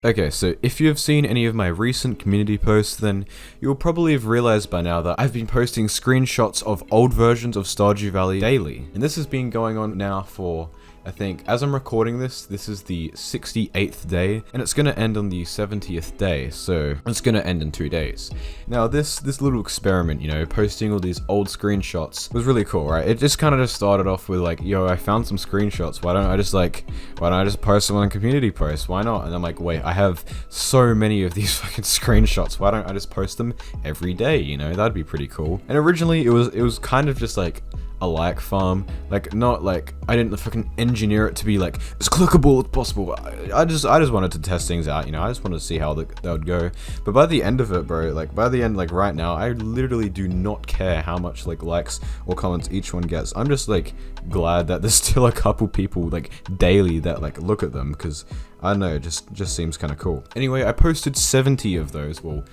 Okay, so if you have seen any of my recent community posts, then you'll probably have realized by now that I've been posting screenshots of old versions of Stardew Valley daily. And this has been going on now for, I think, as I'm recording this is the 68th day, and it's gonna end on the 70th day, so it's gonna end in 2 days. Now this little experiment, you know, posting all these old screenshots was really cool, right? It just kind of just started off with like, yo, I found some screenshots, why don't I just post them on a community post, why not? And I'm like, wait, I have so many of these fucking screenshots, why don't I just post them every day, you know? That'd be pretty cool. And originally it was kind of just like a like farm, like not like I didn't fucking engineer it to be like as clickable as possible. I just wanted to test things out, you know. I just wanted to see how that would go. But by the end of it, bro, like by the end, like right now, I literally do not care how much like likes or comments each one gets. I'm just like glad that there's still a couple people like daily that like look at them, because I don't know, it just seems kind of cool. Anyway, I posted 70 of those. Well,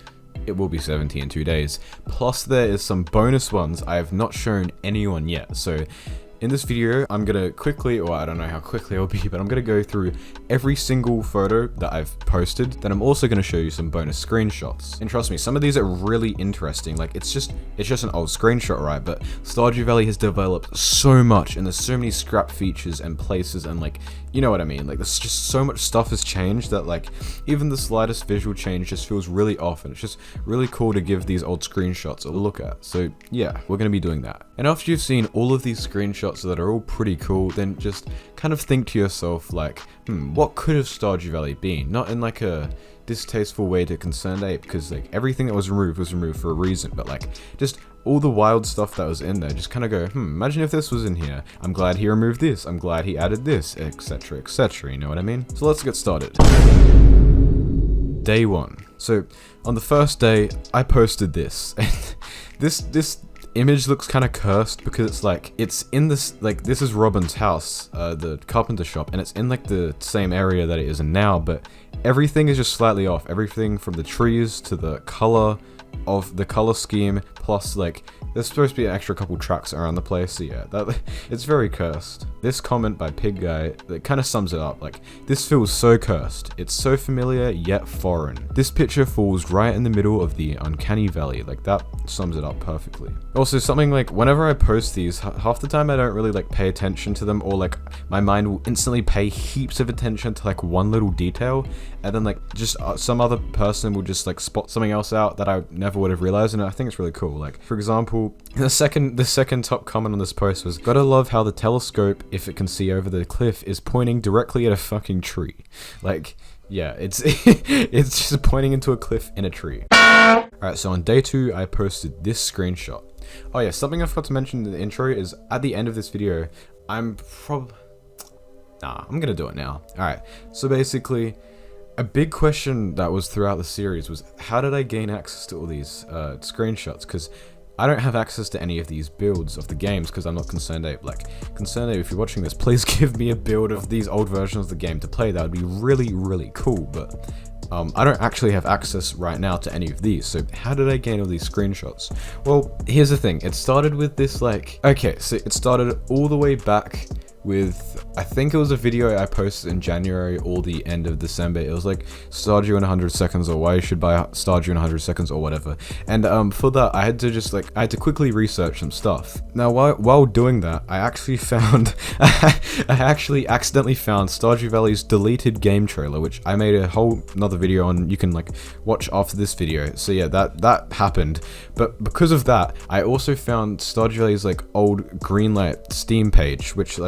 it will be 70 in 2 days. Plus there is some bonus ones I have not shown anyone yet. So in this video, I'm gonna quickly, or I don't know how quickly it'll be, but I'm gonna go through every single photo that I've posted. Then I'm also gonna show you some bonus screenshots. And trust me, some of these are really interesting. Like it's just an old screenshot, right? But Stardew Valley has developed so much, and there's so many scrap features and places, and like, you know what I mean? Like there's just so much stuff has changed that like even the slightest visual change just feels really off, and it's just really cool to give these old screenshots a look at. So yeah, we're gonna be doing that. And after you've seen all of these screenshots that are all pretty cool, then just kind of think to yourself like, what could have Stardew Valley been? Not in like a distasteful way to ConcernedApe, because like everything that was removed for a reason, but like just all the wild stuff that was in there, just kind of go, imagine if this was in here. I'm glad he removed this, I'm glad he added this, etc, etc, you know what I mean? So let's get started. Day 1. So on the first day, I posted this, and this image looks kind of cursed because it's like, it's in this, like this is Robin's house, the carpenter shop, and it's in like the same area that it is in now, but everything is just slightly off. Everything from the trees to the color of the color scheme, plus like there's supposed to be an extra couple tracks around the place, so yeah, it's very cursed. This comment by Pig Guy, that kind of sums it up. Like, this feels so cursed, it's so familiar yet foreign. This picture falls right in the middle of the uncanny valley. Like, that sums it up perfectly. Also, something like, whenever I post these, half the time I don't really like pay attention to them, or like my mind will instantly pay heaps of attention to like one little detail, and then like just some other person will just like spot something else out that I never would have realized, and I think it's really cool. Like, for example, the second top comment on this post was, gotta love how the telescope, if it can see over the cliff, is pointing directly at a fucking tree. Like, yeah, it's it's just pointing into a cliff in a tree. Alright, so on day 2, I posted this screenshot. Oh yeah, something I forgot to mention in the intro is, at the end of this video, I'm gonna do it now. Alright, so basically, a big question that was throughout the series was, how did I gain access to all these screenshots? Because I don't have access to any of these builds of the games because I'm not ConcernedApe. Like, ConcernedApe, if you're watching this, please give me a build of these old versions of the game to play. That would be really, really cool, but I don't actually have access right now to any of these. So how did I gain all these screenshots? Well, here's the thing. It started with this, like, okay, so it started all the way back with, I think it was a video I posted in January or the end of December. It was like Stardew in 100 seconds, or why you should buy Stardew in 100 seconds, or whatever. And for that, I had to quickly research some stuff. Now, while doing that, I actually found, I actually accidentally found Stardew Valley's deleted game trailer, which I made a whole another video on. You can like watch after this video. So yeah, that happened. But because of that, I also found Stardew Valley's like old Greenlight Steam page, which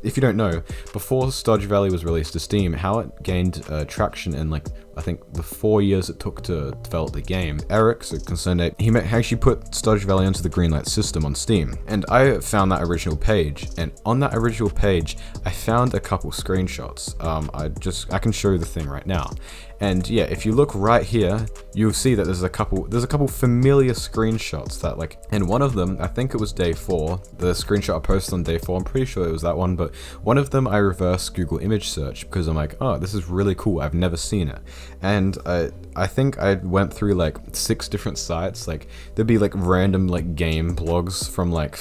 if you don't know, before Stardew Valley was released to Steam, how it gained traction in like, I think the 4 years it took to develop the game. Eric, so ConcernedApe, he actually put Stardew Valley onto the Greenlight system on Steam, and I found that original page, and on that original page, I found a couple screenshots. I can show you the thing right now. And yeah, if you look right here, you'll see that there's a couple familiar screenshots that like, and one of them, I think it was day 4, the screenshot I posted on day 4, I'm pretty sure it was that one, but one of them I reverse Google image search because I'm like, oh, this is really cool, I've never seen it. and I think I went through like 6 different sites. Like there'd be like random like game blogs from like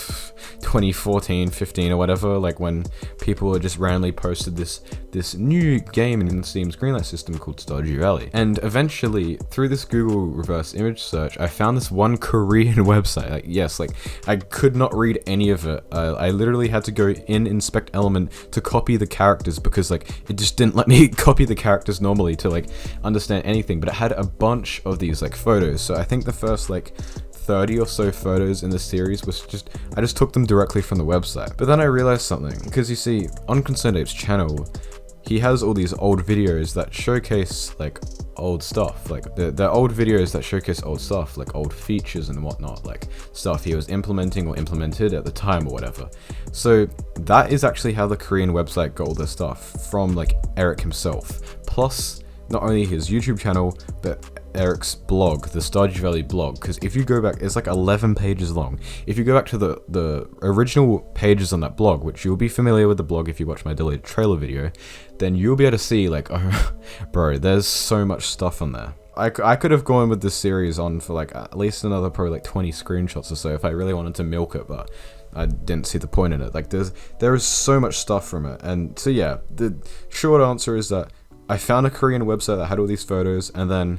2014, 15 or whatever, like when people had just randomly posted this new game in Steam's Greenlight system called Stardew Valley. And eventually, through this Google reverse image search, I found this one Korean website. Like, yes, like I could not read any of it. I literally had to go in Inspect Element to copy the characters because like it just didn't let me copy the characters normally to like understand anything. But it had a bunch of these like photos. So I think the first like 30 or so photos in the series was I just took them directly from the website. But then I realized something, because you see, on ConcernedApe's channel, he has all these old videos that showcase like old stuff, like they're old videos that showcase old stuff, like old features and whatnot, like stuff he was implementing or implemented at the time or whatever. So that is actually how the Korean website got all their stuff, from like Eric himself, plus not only his YouTube channel, but Eric's blog, the Stardew Valley blog, because if you go back, it's like 11 pages long. If you go back to the original pages on that blog, which you'll be familiar with the blog if you watch my deleted trailer video, then you'll be able to see like, oh, bro, there's so much stuff on there. I could have gone with this series on for like at least another probably like 20 screenshots or so if I really wanted to milk it, but I didn't see the point in it. Like there is so much stuff from it. And so yeah, the short answer is that I found a Korean website that had all these photos, and then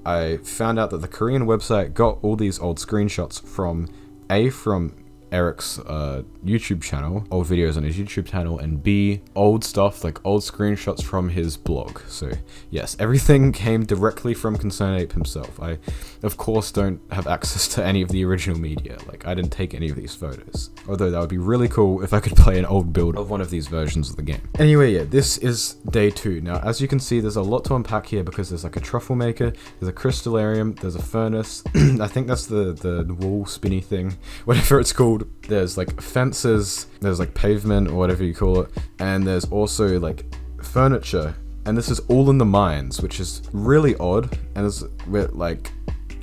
I found out that the Korean website got all these old screenshots from Eric's YouTube channel, old videos on his YouTube channel, and B, old stuff, like old screenshots from his blog. So yes, everything came directly from ConcernedApe himself. I, of course, don't have access to any of the original media. Like, I didn't take any of these photos. Although that would be really cool if I could play an old build of one of these versions of the game. Anyway, yeah, this is day 2. Now, as you can see, there's a lot to unpack here because there's like a truffle maker, there's a crystallarium, there's a furnace. I think that's the wall spinny thing, whatever it's called. There's like fences, there's like pavement or whatever you call it, and there's also like furniture, and this is all in the mines, which is really odd. And we're like,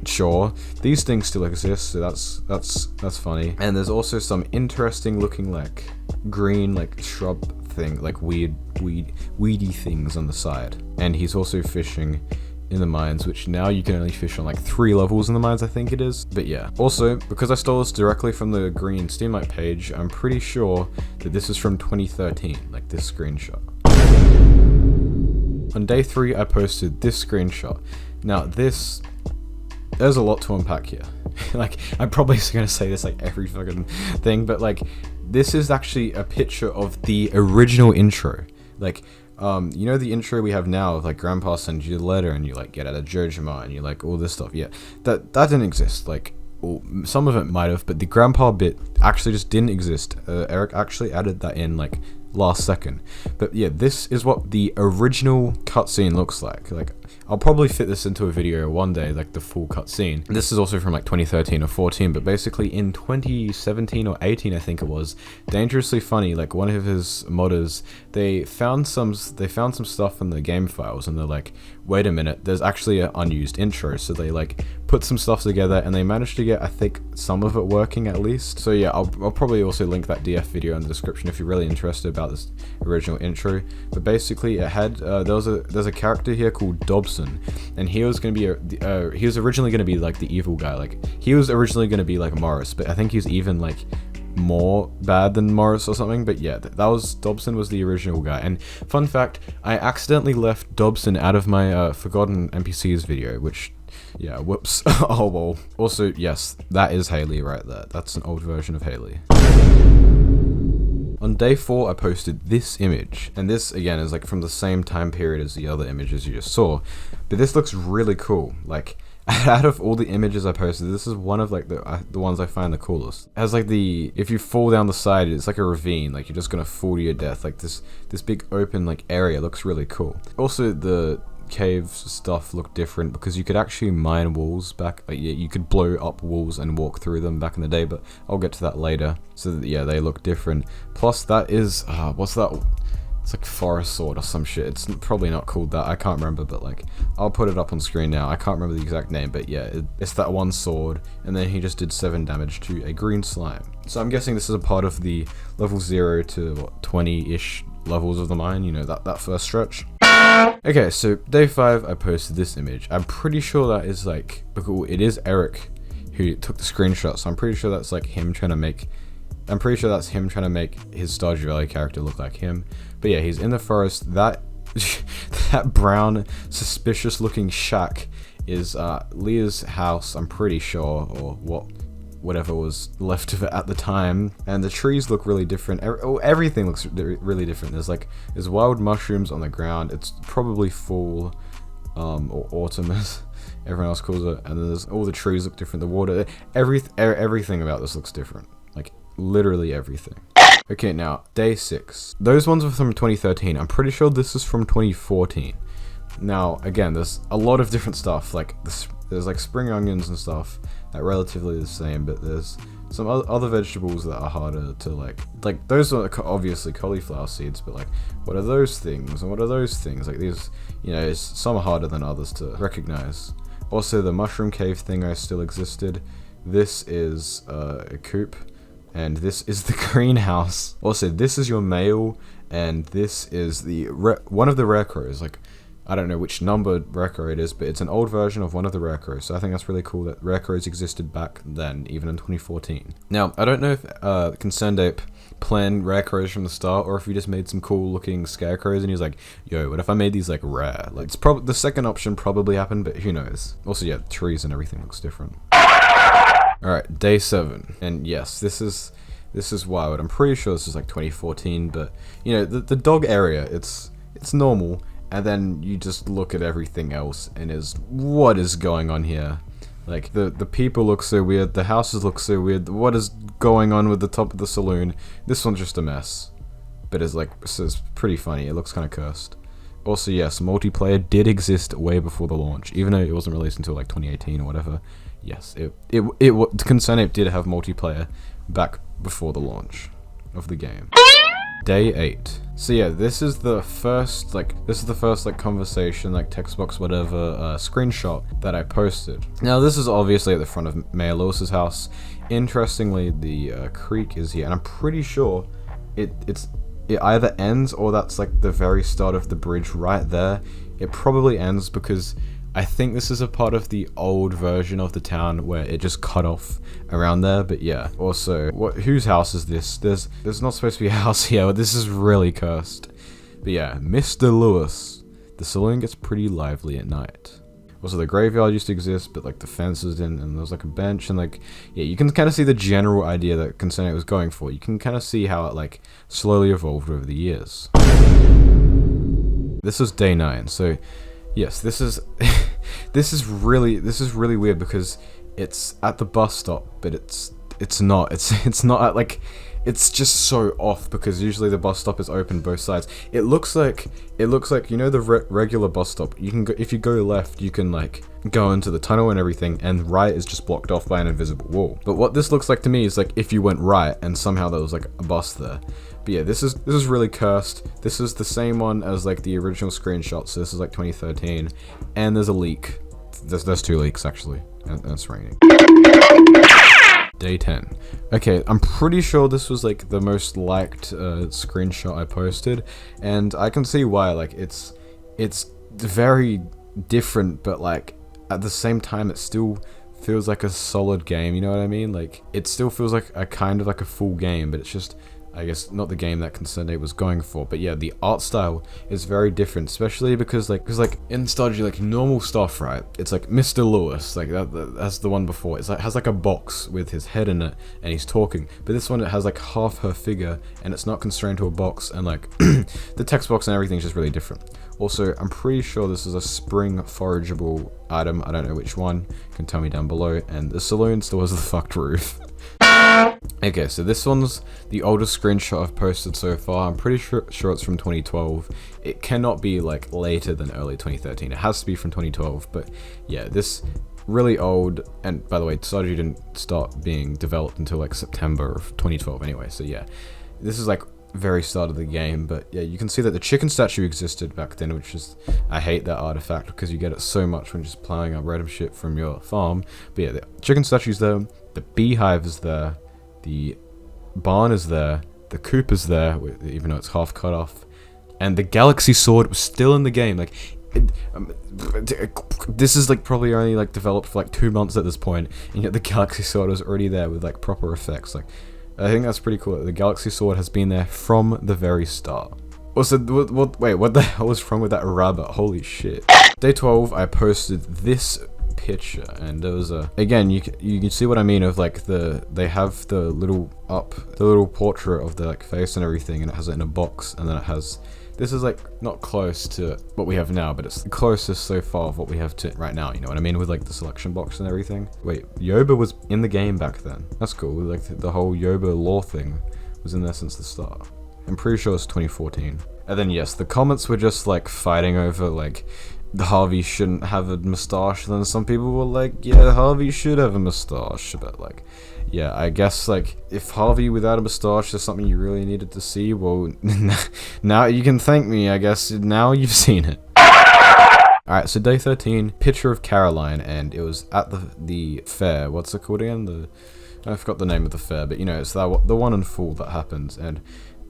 sure, these things still exist, so that's funny. And there's also some interesting looking like green like shrub thing, like weedy things on the side. And he's also fishing in the mines, which now you can only fish on like 3 levels in the mines, I think it is. But yeah, also because I stole this directly from the green Steamlight page, I'm pretty sure that this is from 2013, like this screenshot. On day 3 I posted this screenshot. Now there's a lot to unpack here. Like, I'm probably gonna say this like every fucking thing, but like this is actually a picture of the original intro. Like, you know the intro we have now of like Grandpa sends you a letter and you like get out of Jojima and you like all this stuff. Yeah, that didn't exist. Like, some of it might have, but the Grandpa bit actually just didn't exist. Eric actually added that in like last second. But yeah, this is what the original cutscene looks like. Like, I'll probably fit this into a video one day, like the full cutscene. This is also from like 2013 or 14, but basically in 2017 or 18, I think it was, Dangerously Funny, like one of his modders, they found some stuff in the game files, and they're like, wait a minute, there's actually an unused intro. So they like put some stuff together, and they managed to get, I think, some of it working at least. So yeah, I'll probably also link that DF video in the description if you're really interested about this original intro. But basically, it had there's a character here called Dobson, and he was gonna be he was originally gonna be like the evil guy. Like, he was originally gonna be like Morris, but I think he's even like more bad than Morris or something. But yeah, Dobson was the original guy. And fun fact, I accidentally left Dobson out of my forgotten NPCs video, which, yeah, whoops. Oh well. Also, yes, that is Haley right there. That's an old version of Haley. On day 4, I posted this image, and this again is like from the same time period as the other images you just saw, but this looks really cool. Like, out of all the images I posted, this is one of like the ones I find the coolest. It has like if you fall down the side, it's like a ravine, like you're just gonna fall to your death. Like this big open like area looks really cool. Also, the cave stuff looked different because you could actually mine walls back. Like, yeah, you could blow up walls and walk through them back in the day, but I'll get to that later. So that, yeah, they look different. Plus, that is what's that? It's like forest sword or some shit. It's probably not called that. I can't remember, but like, I'll put it up on screen now. I can't remember the exact name, but yeah, it's that one sword. And then he just did 7 damage to a green slime. So I'm guessing this is a part of the level 0 to what, 20-ish levels of the mine. You know, that first stretch. Okay, so day 5, I posted this image. I'm pretty sure that is like, it is Eric who took the screenshot, so I'm pretty sure that's like him trying to make, I'm pretty sure that's him trying to make his Stardew Valley character look like him. But yeah, he's in the forest. That that brown, suspicious looking shack is Leah's house, I'm pretty sure, or whatever was left of it at the time. And the trees look really different. Everything looks really different. There's wild mushrooms on the ground. It's probably fall or autumn as everyone else calls it. And then there's all the trees look different. The water, everything about this looks different. Like literally everything. Okay, now day 6. Those ones were from 2013. I'm pretty sure this is from 2014. Now again, there's a lot of different stuff. Like there's like spring onions and stuff that are relatively the same, but there's some other vegetables that are harder to like those are obviously cauliflower seeds, but like what are those things and what are those things? Like these, you know, some are harder than others to recognize. Also, the mushroom cave thing still existed. This is a coop, and this is the greenhouse. Also, this is your mail, and this is the one of the rare crows. Like, I don't know which numbered rare crow it is, but it's an old version of one of the rare crows. So I think that's really cool that rare crows existed back then, even in 2014. Now, I don't know if ConcernedApe planned rare crows from the start, or if he just made some cool looking scarecrows and he was like, yo, what if I made these like rare? Like, it's probably the second option probably happened, but who knows? Also, yeah, trees and everything looks different. Alright, day 7. And yes, this is wild. I'm pretty sure this is like 2014, but you know, the dog area, it's normal. And then you just look at everything else and what is going on here? Like, the people look so weird, the houses look so weird, what is going on with the top of the saloon? This one's just a mess. But it's pretty funny, it looks kind of cursed. Also, yes, multiplayer did exist way before the launch, even though it wasn't released until like 2018 or whatever. Yes, ConcernedApe did have multiplayer back before the launch of the game. Day 8. So yeah, this is the first conversation, like text box, whatever, screenshot that I posted. Now this is obviously at the front of Mayor Lewis's house. Interestingly, the creek is here, and I'm pretty sure it either ends or that's like the very start of the bridge right there. It probably ends because I think this is a part of the old version of the town where it just cut off around there, but yeah. Also, whose house is this? There's not supposed to be a house here, but this is really cursed. But yeah, Mr. Lewis. The saloon gets pretty lively at night. Also, the graveyard used to exist, but like the fences didn't, and there was like a bench, and like, yeah, you can kind of see the general idea that ConcernedApe was going for. You can kind of see how it like slowly evolved over the years. This is day 9, so yes, this is this is really weird because it's at the bus stop, but it's not at like, it's just so off because usually the bus stop is open both sides. It looks like you know the regular bus stop. You can go, if you go left, you can like go into the tunnel and everything, and right is just blocked off by an invisible wall. But what this looks like to me is like if you went right and somehow there was like a bus there. But yeah, this is really cursed. This is the same one as like the original screenshot, so this is like 2013, and there's a leak. There's 2 leaks actually, and it's raining. Day 10. Okay, I'm pretty sure this was like the most liked screenshot I posted, and I can see why. Like it's very different, but like at the same time it still feels like a solid game, you know what I mean? Like it still feels like a kind of like a full game, but it's just, I guess, not the game that ConcernedApe was going for. But yeah, the art style is very different, especially because like in Stardew, like normal stuff, right? It's like Mr. Lewis, like that's the one before. It's like has like a box with his head in it, and he's talking. But this one, it has like half her figure, and it's not constrained to a box, and like the text box and everything is just really different. Also, I'm pretty sure this is a spring forageable item. I don't know which one. You can tell me down below. And the saloon still has the fucked roof. Okay, so this one's the oldest screenshot I've posted so far. I'm pretty sure it's from 2012. It cannot be like later than early 2013. It has to be from 2012. But yeah, this really old. And by the way, Stardew didn't start being developed until like September of 2012 anyway. So yeah, this is like very start of the game. But yeah, you can see that the chicken statue existed back then, which is, I hate that artifact because you get it so much when just plowing up random shit from your farm. But yeah, the chicken statue's there, the beehive is there, the barn is there, the coop is there, even though it's half cut off, and the Galaxy Sword was still in the game. Like, this is like probably only like developed for like 2 months at this point, and yet the Galaxy Sword was already there with like proper effects. Like, I think that's pretty cool. The Galaxy Sword has been there from the very start. Also, wait, what the hell was wrong with that rabbit? Holy shit. Day 12, I posted this picture, and there was again, you can see what I mean of like they have the little portrait of the like face and everything, and it has it in a box, and then it has, this is like not close to what we have now, but it's the closest so far of what we have to right now, you know what I mean, with like the selection box and everything. Wait, Yoba was in the game back then. That's cool. Like the whole Yoba lore thing was in there since the start. I'm pretty sure it's 2014. And then yes, the comments were just like fighting over like Harvey shouldn't have a mustache. And then some people were like, yeah, Harvey should have a mustache. But like, yeah, I guess like if Harvey without a mustache is something you really needed to see, well, now you can thank me, I guess. Now you've seen it. Alright, so day 13, picture of Caroline, and it was at the fair. What's it called again? I forgot the name of the fair, but you know, it's the one in fall that happens, and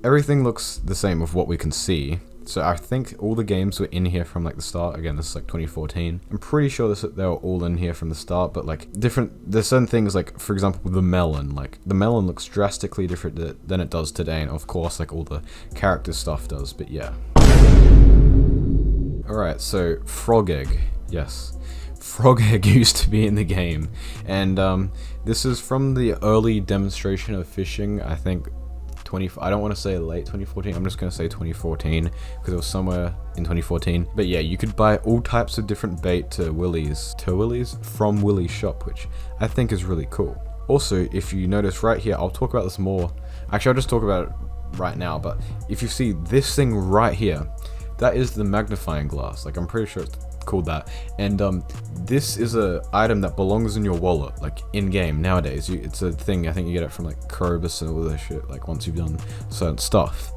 everything looks the same of what we can see. So I think all the games were in here from like the start. Again, this is like 2014. I'm pretty sure they were all in here from the start, but like there's certain things, like for example the melon. Like the melon looks drastically different than it does today, and of course like all the character stuff does, but yeah. Alright, so frog egg. Yes. Frog egg used to be in the game, and this is from the early demonstration of fishing, I think. I don't want to say late 2014, I'm just going to say 2014, because it was somewhere in 2014. But yeah, you could buy all types of different bait to Willy's from Willy's shop, which I think is really cool. Also, if you notice right here, I'll talk about this more. Actually, I'll just talk about it right now, but if you see this thing right here, that is the magnifying glass. Like, I'm pretty sure it's called that, and this is a item that belongs in your wallet, like in game nowadays. It's a thing, I think you get it from like Krobus and all this shit, like once you've done certain stuff,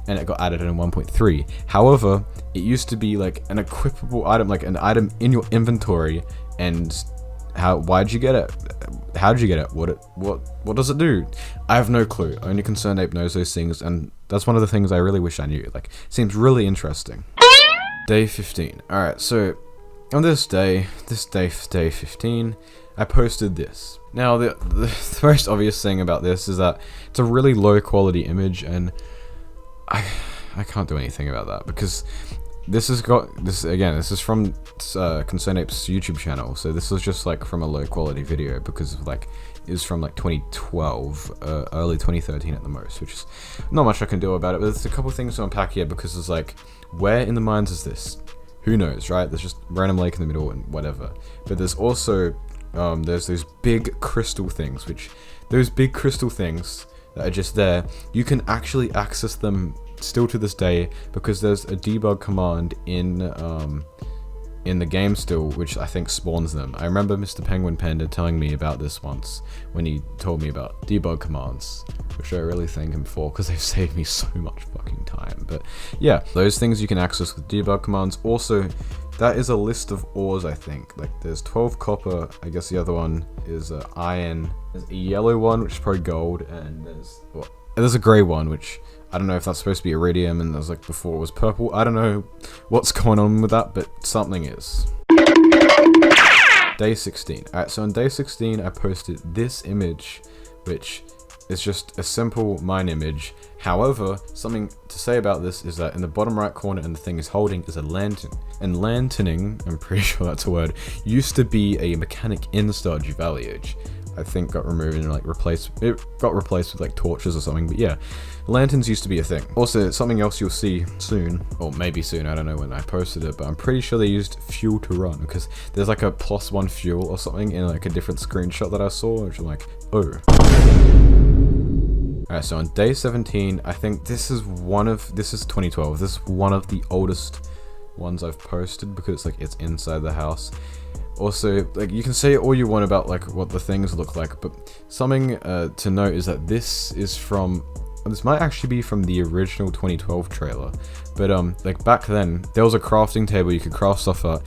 and it got added in 1.3. However, it used to be like an equipable item, like an item in your inventory. And why'd you get it? How did you get it? What does it do? I have no clue. Only ConcernedApe knows those things, and that's one of the things I really wish I knew. Like, seems really interesting. Day 15. Alright, so on this day 15, I posted this. Now, the most obvious thing about this is that it's a really low quality image, and I can't do anything about that, because this is from ConcernedApe's YouTube channel, so this was just like from a low quality video, because of like it was from like 2012, early 2013 at the most, which is not much I can do about it. But there's a couple things to unpack here, because it's like, where in the mines is this? Who knows, right? There's just random lake in the middle and whatever. But there's also there's those big crystal things, those big crystal things that are just there. You can actually access them still to this day, because there's a debug command in the game still, which I think spawns them. I remember Mr. Penguin Panda telling me about this once when he told me about debug commands, which I really thank him for, because they've saved me so much fucking time. But yeah, those things you can access with debug commands. Also, that is a list of ores, I think. Like, there's 12 copper, I guess the other one is iron. There's a yellow one, which is probably gold, and there's a grey one, which I don't know if that's supposed to be iridium, and there's like before it was purple. I don't know what's going on with that, but something is. Day 16. Alright, so on day 16, I posted this image, which is just a simple mine image. However, something to say about this is that in the bottom right corner, and the thing is holding, is a lantern. And lanterning, I'm pretty sure that's a word, used to be a mechanic in Stardew Valley, which I think got removed and like replaced with like torches or something. But yeah, lanterns used to be a thing. Also, something else you'll see soon, or maybe soon, I don't know when I posted it, but I'm pretty sure they used fuel to run, because there's like a +1 fuel or something in like a different screenshot that I saw, which I'm like, oh. Alright, so on day 17, I think this is 2012. This is one of the oldest ones I've posted, because like it's inside the house. Also, like, you can say all you want about like what the things look like, but something to note is that this might actually be from the original 2012 trailer. But like back then, there was a crafting table you could craft stuff at,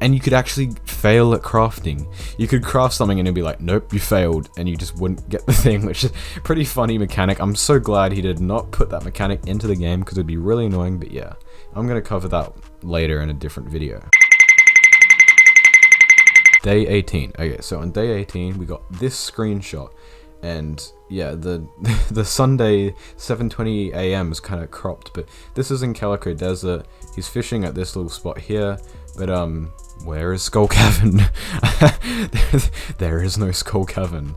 and you could actually fail at crafting. You could craft something and it'd be like, nope, you failed, and you just wouldn't get the thing, which is a pretty funny mechanic. I'm so glad he did not put that mechanic into the game because it'd be really annoying, but yeah, I'm gonna cover that later in a different video. Day 18. Okay, so on day 18, we got this screenshot, and yeah, the Sunday 7:20 a.m. is kind of cropped, but this is in Calico Desert. He's fishing at this little spot here, but where is Skull Cavern? There is no Skull Cavern.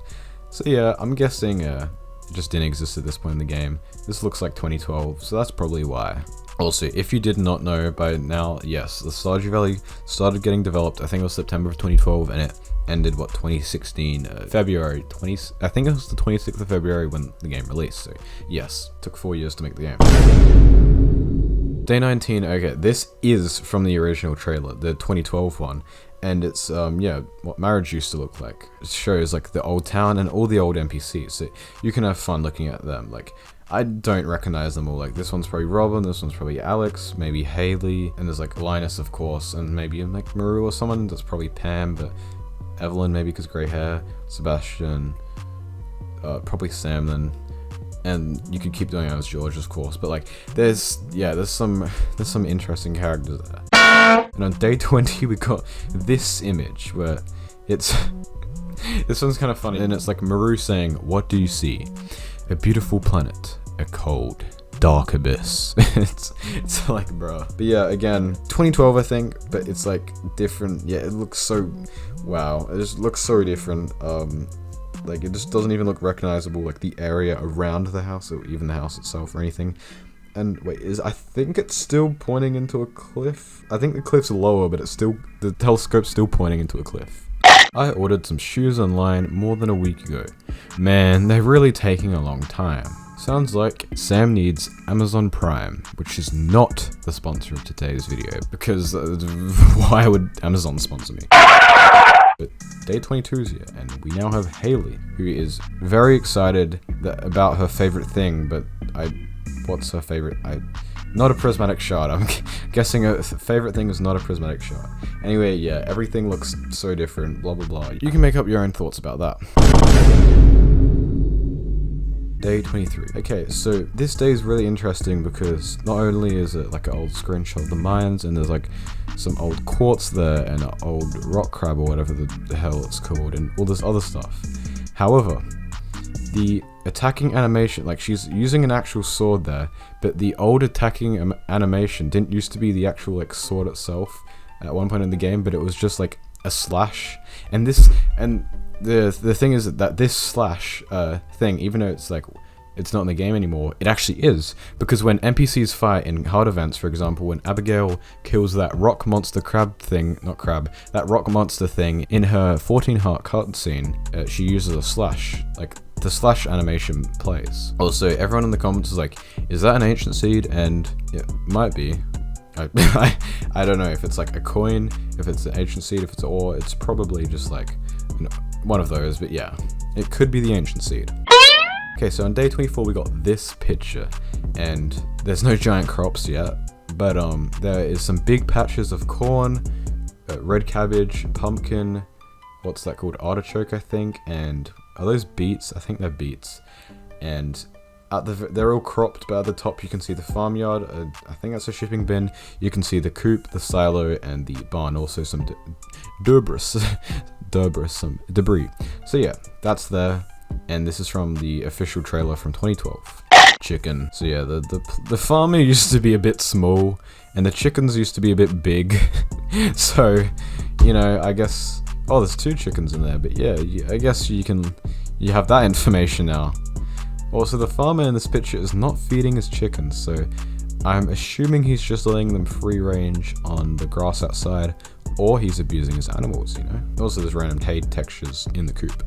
So yeah, I'm guessing it just didn't exist at this point in the game. This looks like 2012, so that's probably why. Also, if you did not know by now, yes, the Stardew Valley started getting developed, I think it was September of 2012, and it ended, 2016, February 20, I think it was the 26th of February when the game released, so yes, took 4 years to make the game. Day 19, okay, this is from the original trailer, the 2012 one, and it's, yeah, what marriage used to look like. It shows, like, the old town and all the old NPCs, so you can have fun looking at them, like, I don't recognize them all, like, this one's probably Robin, this one's probably Alex, maybe Haley, and there's, like, Linus, of course, and maybe, like, Maru or someone, that's probably Pam, but Evelyn, maybe because grey hair, Sebastian, probably Sam then, and you could keep doing it as George, of course, but, like, there's some interesting characters there. And on day 20, we got this image, where it's, this one's kind of funny, and it's, like, Maru saying, "What do you see? A beautiful planet, a cold, dark abyss." it's like, bruh. But yeah, again, 2012 I think, but it's like different. Yeah, it looks so, wow, it just looks so different. Like it just doesn't even look recognizable, like the area around the house or even the house itself or anything. And wait, I think it's still pointing into a cliff. I think the cliff's lower, but it's still, the telescope's still pointing into a cliff. I ordered some shoes online more than a week ago. Man, they're really taking a long time. Sounds like Sam needs Amazon Prime, which is not the sponsor of today's video, because why would Amazon sponsor me? But day 22 is here, and we now have Haley, who is very excited about her favorite thing, but what's her favorite? Not a prismatic shard. I'm guessing her favorite thing is not a prismatic shard. Anyway, yeah, everything looks so different, blah blah blah. You can make up your own thoughts about that. Day 23. Okay, so this day is really interesting because not only is it like an old screenshot of the mines, and there's like some old quartz there and an old rock crab or whatever the hell it's called, and all this other stuff. However, the attacking animation, like she's using an actual sword there, but the old attacking animation didn't used to be the actual like sword itself at one point in the game, but it was just like a slash. And the thing is that this slash thing, even though it's like it's not in the game anymore, it actually is, because when NPCs fight in hard events, for example, when Abigail kills that rock monster crab thing, that rock monster thing in her 14 heart cutscene, she uses a slash, like the slash animation plays. Also, everyone in the comments is like, is that an ancient seed? And it might be. I don't know if it's like a coin, if it's an ancient seed, if it's ore, it's probably just like, you know, one of those, but yeah, it could be the ancient seed. Okay, so on day 24 we got this picture, and there's no giant crops yet, but there is some big patches of corn, red cabbage, pumpkin, what's that called, artichoke I think, and are those beets? I think they're beets, and they're all cropped, but at the top you can see the farmyard, I think that's a shipping bin, you can see the coop, the silo, and the barn, also some debris, some debris. So yeah, that's there. And this is from the official trailer from 2012. Chicken. So yeah, the farmer used to be a bit small, and the chickens used to be a bit big. So, you know, I guess, oh, there's 2 chickens in there, but yeah, I guess you have that information now. Also, the farmer in this picture is not feeding his chickens, so I'm assuming he's just letting them free range on the grass outside, or he's abusing his animals, you know. Also, there's random textures in the coop.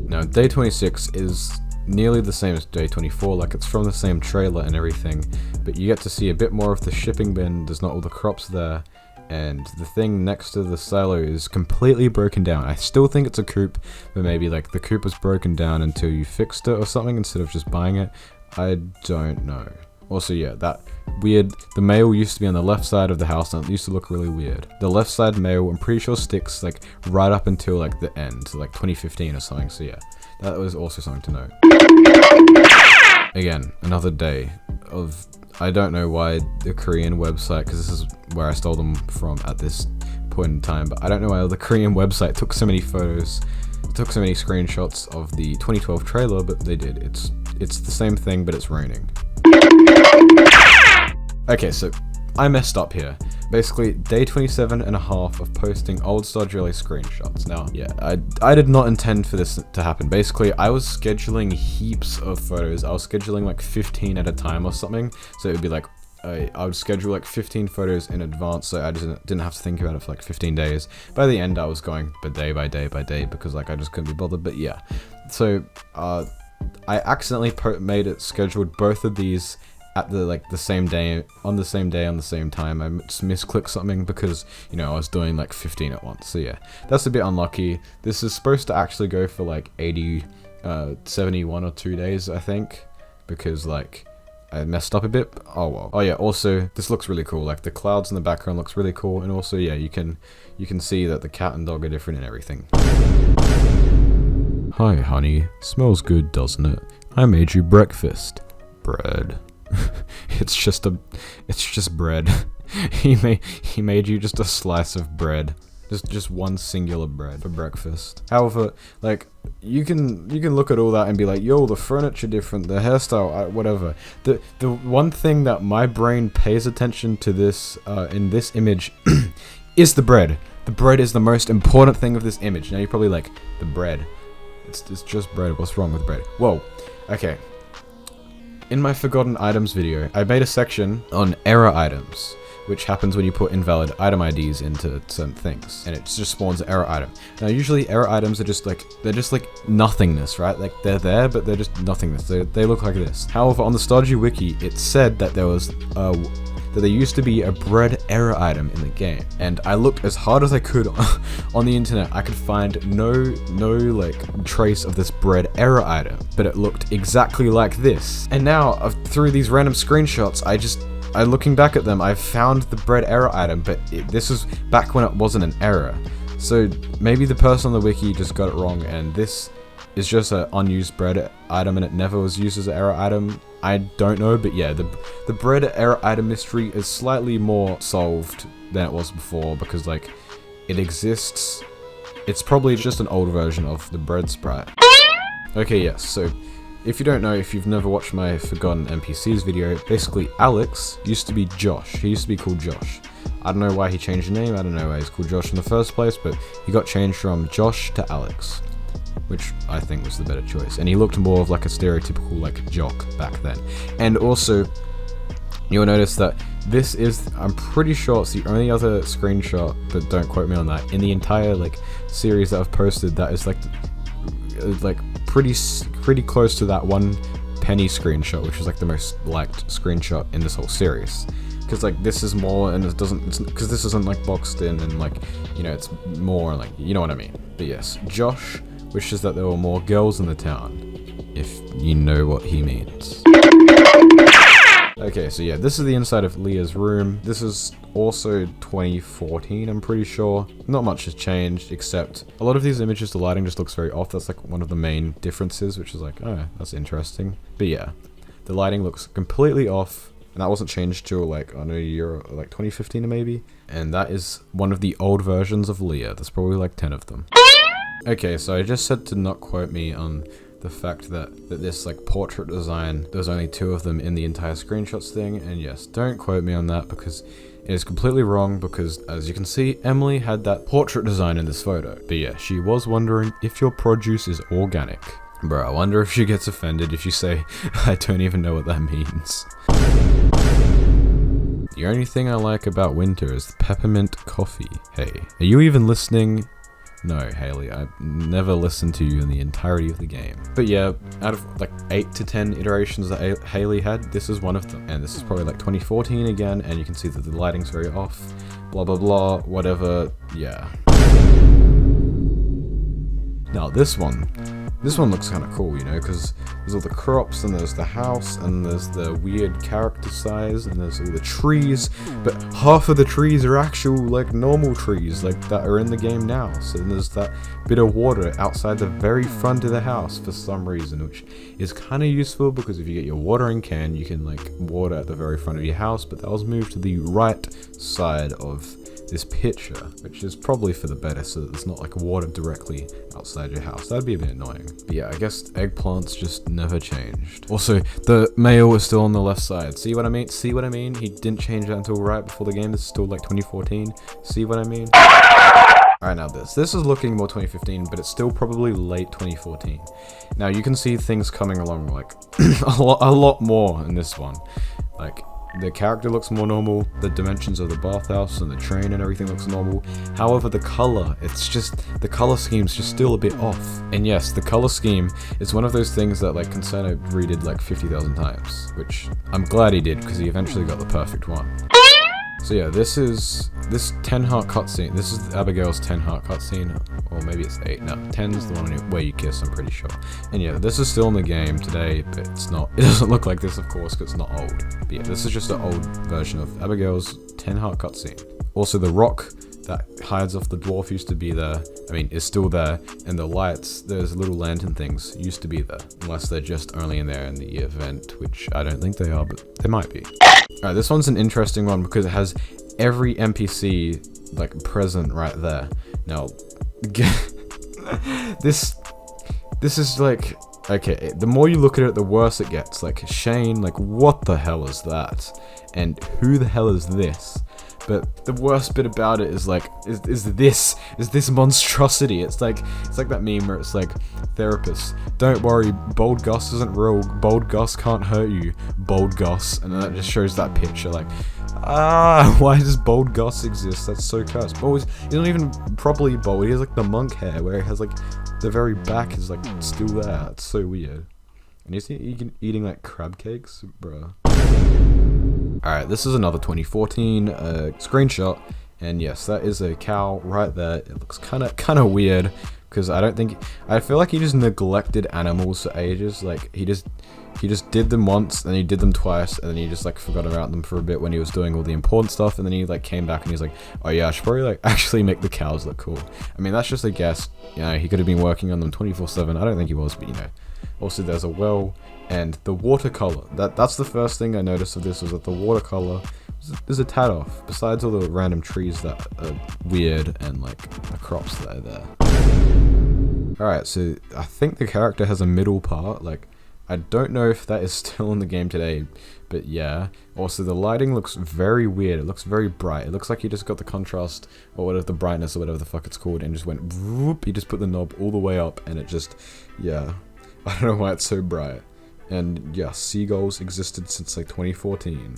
Now, day 26 is nearly the same as day 24, like it's from the same trailer and everything, but you get to see a bit more of the shipping bin, there's not all the crops there, and the thing next to the silo is completely broken down. I still think it's a coop, but maybe like the coop was broken down until you fixed it or something instead of just buying it. I don't know. Also, yeah, that weird, the mail used to be on the left side of the house and it used to look really weird. The left side mail, I'm pretty sure sticks like right up until like the end, so like 2015 or something, so yeah, that was also something to note. Again, another day of, I don't know why the Korean website, because this is where I stole them from at this point in time, but I don't know why the Korean website took so many photos, took so many screenshots of the 2012 trailer, but they did. It's the same thing, but it's raining. Okay, so I messed up here. Basically, day 27 and a half of posting old Stardew Valley screenshots. Now, yeah, I did not intend for this to happen. Basically, I was scheduling heaps of photos. I was scheduling like 15 at a time or something. So it would be like, I would schedule like 15 photos in advance, so I didn't have to think about it for like 15 days. By the end, I was going day by day by day because like I just couldn't be bothered. But yeah, so I accidentally scheduled both of these at the same day, on the same time. I just misclicked something because, you know, I was doing like 15 at once. So yeah, that's a bit unlucky. This is supposed to actually go for like 71 or 2 days, I think, because like I messed up a bit. Oh well. Oh yeah, also this looks really cool. Like the clouds in the background looks really cool, and also yeah, you can see that the cat and dog are different and everything. Hi honey, smells good, doesn't it? I made you breakfast. Bread. It's just bread. He made you just a slice of bread. Just one singular bread for breakfast. However, like, you can look at all that and be like, yo, the furniture different, the hairstyle, whatever. The one thing that my brain pays attention to this in this image is the bread. The bread is the most important thing of this image. Now you're probably like, the bread. It's just bread. What's wrong with bread? Whoa. Okay. In my forgotten items video, I made a section on error items, which happens when you put invalid item IDs into certain things, and it just spawns an error item. Now, usually error items are just like, they're just like nothingness, right? Like, they're there, but they're just nothingness. They look like this. However, on the Stardew wiki, it said that there was that there used to be a bread error item in the game, and I looked as hard as I could on the internet. I could find no like trace of this bread error item, but it looked exactly like this. And now through these random screenshots, I looking back at them, I found the bread error item, but this was back when it wasn't an error. So maybe the person on the wiki just got it wrong, and this is just an unused bread item and it never was used as an error item. I don't know, but yeah, the bread error item mystery is slightly more solved than it was before, because like, it exists. It's probably just an old version of the bread sprite. Okay, yes, so if you don't know, if you've never watched my Forgotten NPCs video, basically Alex used to be Josh. He used to be called Josh. I don't know why he changed the name, I don't know why he's called Josh in the first place, but he got changed from Josh to Alex, which I think was the better choice. And he looked more of like a stereotypical like jock back then. And also, you'll notice that this is, I'm pretty sure it's the only other screenshot, but don't quote me on that, in the entire like series that I've posted that is like pretty close to that one penny screenshot, which is like the most liked screenshot in this whole series. Because like this is more, and because this isn't like boxed in, and like, you know, it's more like, you know what I mean. But yes, Josh wishes that there were more girls in the town, if you know what he means. Okay, so yeah, this is the inside of Leah's room. This is also 2014, I'm pretty sure. Not much has changed, except a lot of these images, the lighting just looks very off. That's like one of the main differences, which is like, oh, that's interesting. But yeah, the lighting looks completely off, and that wasn't changed till like, I don't know, a year, like 2015 maybe. And that is one of the old versions of Leah. There's probably like 10 of them. Okay, so I just said to not quote me on the fact that this like portrait design, there's only 2 of them in the entire screenshots thing, and yes, don't quote me on that because it is completely wrong, because as you can see, Emily had that portrait design in this photo. But yeah, she was wondering if your produce is organic. Bro, I wonder if she gets offended if you say, I don't even know what that means. The only thing I like about winter is the peppermint coffee. Hey, are you even listening? No, Haley, I've never listened to you in the entirety of the game. But yeah, out of like 8 to 10 iterations that Haley had, this is one of them. And this is probably like 2014 again, and you can see that the lighting's very off, blah blah blah, whatever, yeah. Now this one looks kind of cool, you know, because there's all the crops, and there's the house, and there's the weird character size, and there's all the trees, but half of the trees are actual, like, normal trees, like, that are in the game now. So then there's that bit of water outside the very front of the house for some reason, which is kind of useful, because if you get your watering can, you can, like, water at the very front of your house, but that was moved to the right side of this picture, which is probably for the better, so that it's not like water directly outside your house. That'd be a bit annoying. But yeah, I guess eggplants just never changed. Also, the mail is still on the left side. See what I mean? See what I mean? He didn't change that until right before the game. This is still like 2014. See what I mean? Alright, now this is looking more 2015, but it's still probably late 2014. Now you can see things coming along like a lot more in this one. Like, the character looks more normal, the dimensions of the bathhouse and the train and everything looks normal. However, the color, the color scheme's just still a bit off. And yes, the color scheme is one of those things that like ConcernedApe redid like 50,000 times, which I'm glad he did, because he eventually got the perfect one. So yeah, this 10 heart cutscene. This is Abigail's 10 heart cutscene, or maybe it's 8. No, 10's the one where you kiss, I'm pretty sure. And yeah, this is still in the game today, but it's not. It doesn't look like this, of course, because it's not old. But yeah, this is just an old version of Abigail's 10 heart cutscene. Also, the rock that hides off the dwarf used to be there. I mean, is still there, and the lights, those little lantern things, used to be there, unless they're just only in there in the event, which I don't think they are, but they might be. Alright, this one's an interesting one because it has every NPC like present right there. Now, this is like, okay, the more you look at it, the worse it gets. Like, Shane, like, what the hell is that? And who the hell is this? But the worst bit about it is like, is this monstrosity. It's like that meme where it's like, therapist, don't worry, Bold Gus isn't real, Bold Gus can't hurt you, Bold Gus, and then it just shows that picture like, why does Bold Gus exist? That's so cursed. But he's not even properly bold, he has like the monk hair where he has like, the very back is like still there. It's so weird. And he's eating like crab cakes, bruh. Alright, this is another 2014 screenshot, and yes, that is a cow right there. It looks kind of weird, because I feel like he just neglected animals for ages. Like, he just did them once, and he did them twice, and then he just like forgot about them for a bit when he was doing all the important stuff, and then he like came back and he's like, oh yeah, I should probably like actually make the cows look cool. I mean, that's just a guess. You know, he could have been working on them 24/7. I don't think he was, but you know. Also, there's a well, and the watercolor. That's the first thing I noticed of this, was that the watercolor is a tad off, besides all the random trees that are weird and like the crops that are there. Alright, so I think the character has a middle part. Like, I don't know if that is still in the game today, but yeah. Also, the lighting looks very weird. It looks very bright. It looks like he just got the contrast, or whatever, the brightness, or whatever the fuck it's called, and just went whoop. He just put the knob all the way up, and it just, yeah. I don't know why it's so bright. And yeah, seagulls existed since like 2014.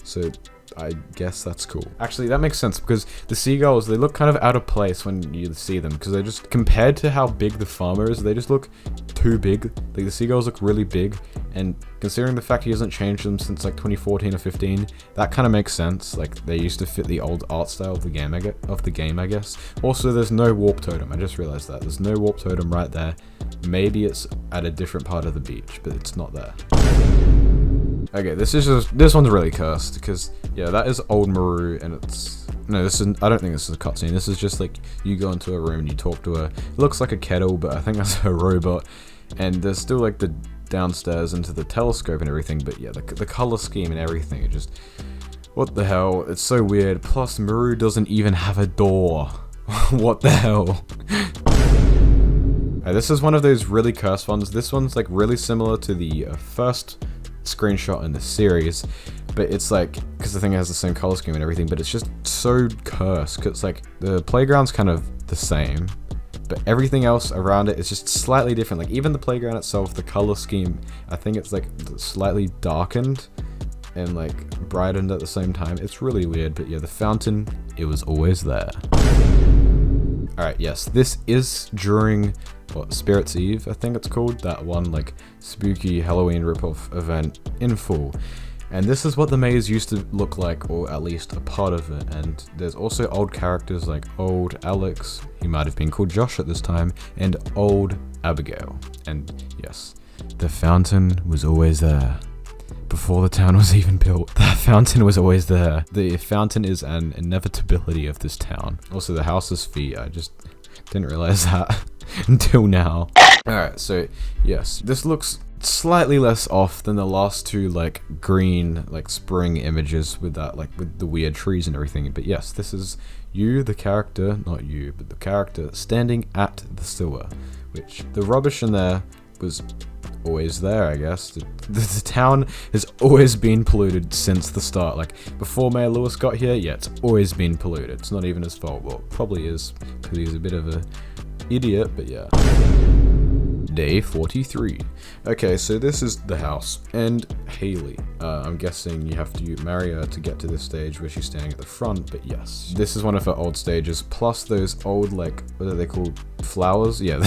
So I guess that's cool. Actually, that makes sense, because the seagulls, they look kind of out of place when you see them, because they're just, compared to how big the farmer is, they just look too big. Like, the seagulls look really big, and considering the fact he hasn't changed them since like 2014 or 15, that kind of makes sense. Like, they used to fit the old art style of the game, I guess. Also, there's no warp totem. I just realized that. There's no warp totem right there. Maybe it's at a different part of the beach, but it's not there. Okay, this one's really cursed, because yeah, that is old Maru, and I don't think this is a cutscene. This is just like, you go into a room and you talk to her. It looks like a kettle, but I think that's a robot. And there's still like the downstairs into the telescope and everything, but yeah, the color scheme and everything, it just, what the hell? It's so weird. Plus, Maru doesn't even have a door. What the hell? This is one of those really cursed ones. This one's like really similar to the first screenshot in the series, but it's like, because the thing has the same color scheme and everything, but it's just so cursed, because like the playground's kind of the same, but everything else around it is just slightly different. Like, even the playground itself, the color scheme, I think it's like slightly darkened and like brightened at the same time. It's really weird, but yeah, the fountain, it was always there. Alright, yes, this is during, what, Spirit's Eve, I think it's called, that one like spooky Halloween ripoff event in full. And this is what the maze used to look like, or at least a part of it. And there's also old characters like old Alex, he might have been called Josh at this time, and old Abigail. And yes, the fountain was always there. Before the town was even built, the fountain was always there. The fountain is an inevitability of this town. Also, the house's feet, I just didn't realize that until now. Alright, so yes, this looks slightly less off than the last two like green like spring images with that like with the weird trees and everything, but yes, this is you, the character, not you, but the character standing at the sewer, which the rubbish in there was always there, I guess. The town has always been polluted since the start. Like, before Mayor Lewis got here, yeah, it's always been polluted. It's not even his fault. Well, it probably is, because he's a bit of a idiot, but yeah. Day 43. Okay, so this is the house, and Haley. I'm guessing you have to marry her to get to this stage where she's standing at the front, but yes. This is one of her old stages, plus those old, like, what are they called? Flowers? Yeah,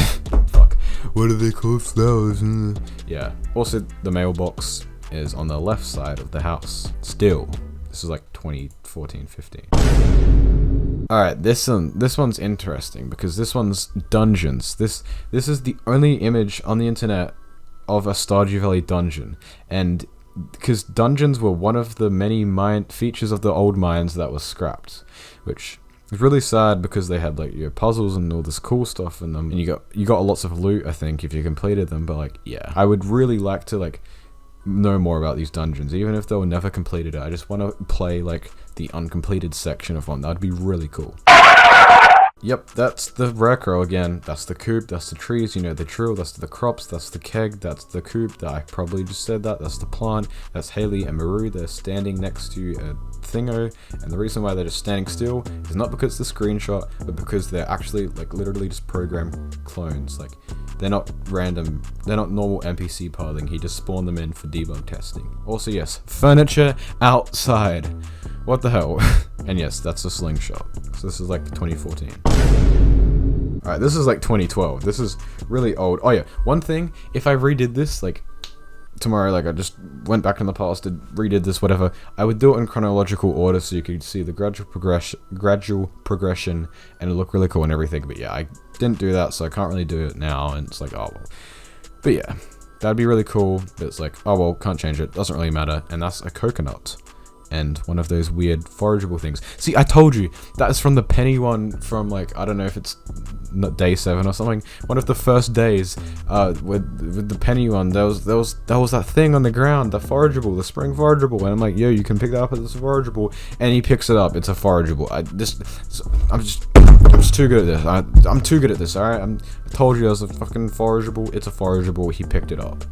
fuck. What are they called? Flowers? Yeah. Also, the mailbox is on the left side of the house. Still. This is like 2014, 15. Alright, this one's interesting because this one's dungeons. This is the only image on the internet of a Stardew Valley dungeon, and because dungeons were one of the many features of the old mines that was scrapped, which is really sad because they had like your puzzles and all this cool stuff in them, and you got lots of loot, I think, if you completed them. But like, yeah, I would really like to like know more about these dungeons, even if they were never completed. I just want to play like the uncompleted section of one. That'd be really cool. Yep, that's the rarecrow again. That's the coop, that's the trees, you know the drill, that's the crops, that's the keg, that's the coop, I probably just said that, that's the plant, that's Haley and Maru, they're standing next to a thingo, and the reason why they're just standing still is not because it's the screenshot, but because they're actually like literally just program clones. Like, they're not random, they're not normal NPC pathing, he just spawned them in for debug testing. Also yes, furniture outside. What the hell? And yes, that's a slingshot. So this is like 2014. Alright, this is like 2012. This is really old. Oh yeah, one thing, if I redid this, like, tomorrow, like I just went back in the past and redid this, whatever, I would do it in chronological order so you could see the gradual progression and it look really cool and everything. But yeah, I didn't do that, so I can't really do it now, and it's like, oh well. But yeah, that'd be really cool, but it's like, oh well, can't change it, doesn't really matter. And that's a coconut. And one of those weird forageable things. See, I told you, that is from the penny one from, like, I don't know if it's day 7 or something. One of the first days, with the penny one, there was that thing on the ground, the forageable, the spring forageable, and I'm like, yo, you can pick that up as a forageable, and he picks it up, it's a forageable. I'm just too good at this. I'm too good at this, alright? I told you there's a fucking forageable, it's a forageable, he picked it up.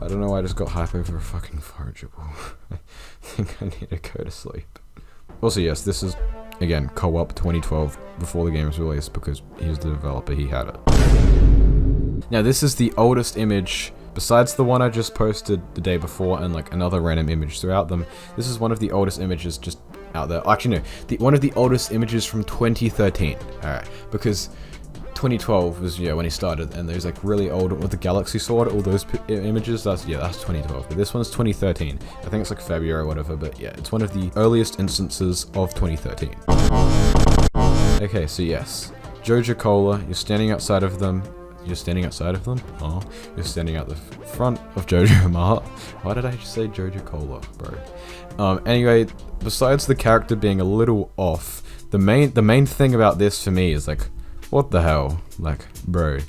I don't know why I just got hype over a fucking forageable. I think I need to go to sleep. Also, yes, this is, again, co-op 2012, before the game was released, because he's the developer, he had it. Now, this is the oldest image, besides the one I just posted the day before, and like another random image throughout them. This is one of the oldest images just out there. Actually, no, one of the oldest images from 2013. Alright, because 2012 was, yeah, when he started, and there's like really old with the galaxy sword, all those images, that's 2012, but this one's 2013. I think it's like February or whatever, but yeah, it's one of the earliest instances of 2013. Okay, so yes, Joja Cola, you're standing outside of them. You're standing outside of them? Oh, you're standing out the front of Jojo Mart. Why did I just say Joja Cola, bro? Anyway, besides the character being a little off, the main thing about this for me is like, what the hell? Like, bro,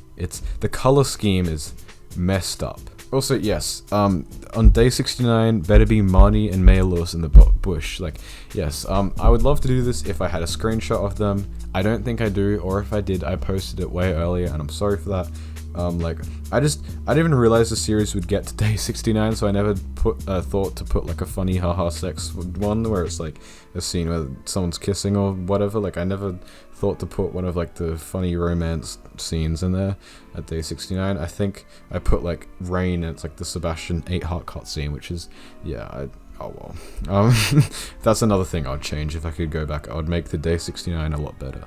the color scheme is messed up. Also, yes, on day 69, better be Marnie and Mayor Lewis in the bush. Like, yes, I would love to do this if I had a screenshot of them. I don't think I do, or if I did, I posted it way earlier, and I'm sorry for that. Like, I didn't even realize the series would get to day 69, so I never thought to put like a funny haha sex one where it's like a scene where someone's kissing or whatever. Like, I never thought to put one of like the funny romance scenes in there at day 69. I think I put like Rain, and it's like the Sebastian 8-heart cutscene, which is, yeah, oh well. That's another thing I'd change if I could go back. I would make the day 69 a lot better.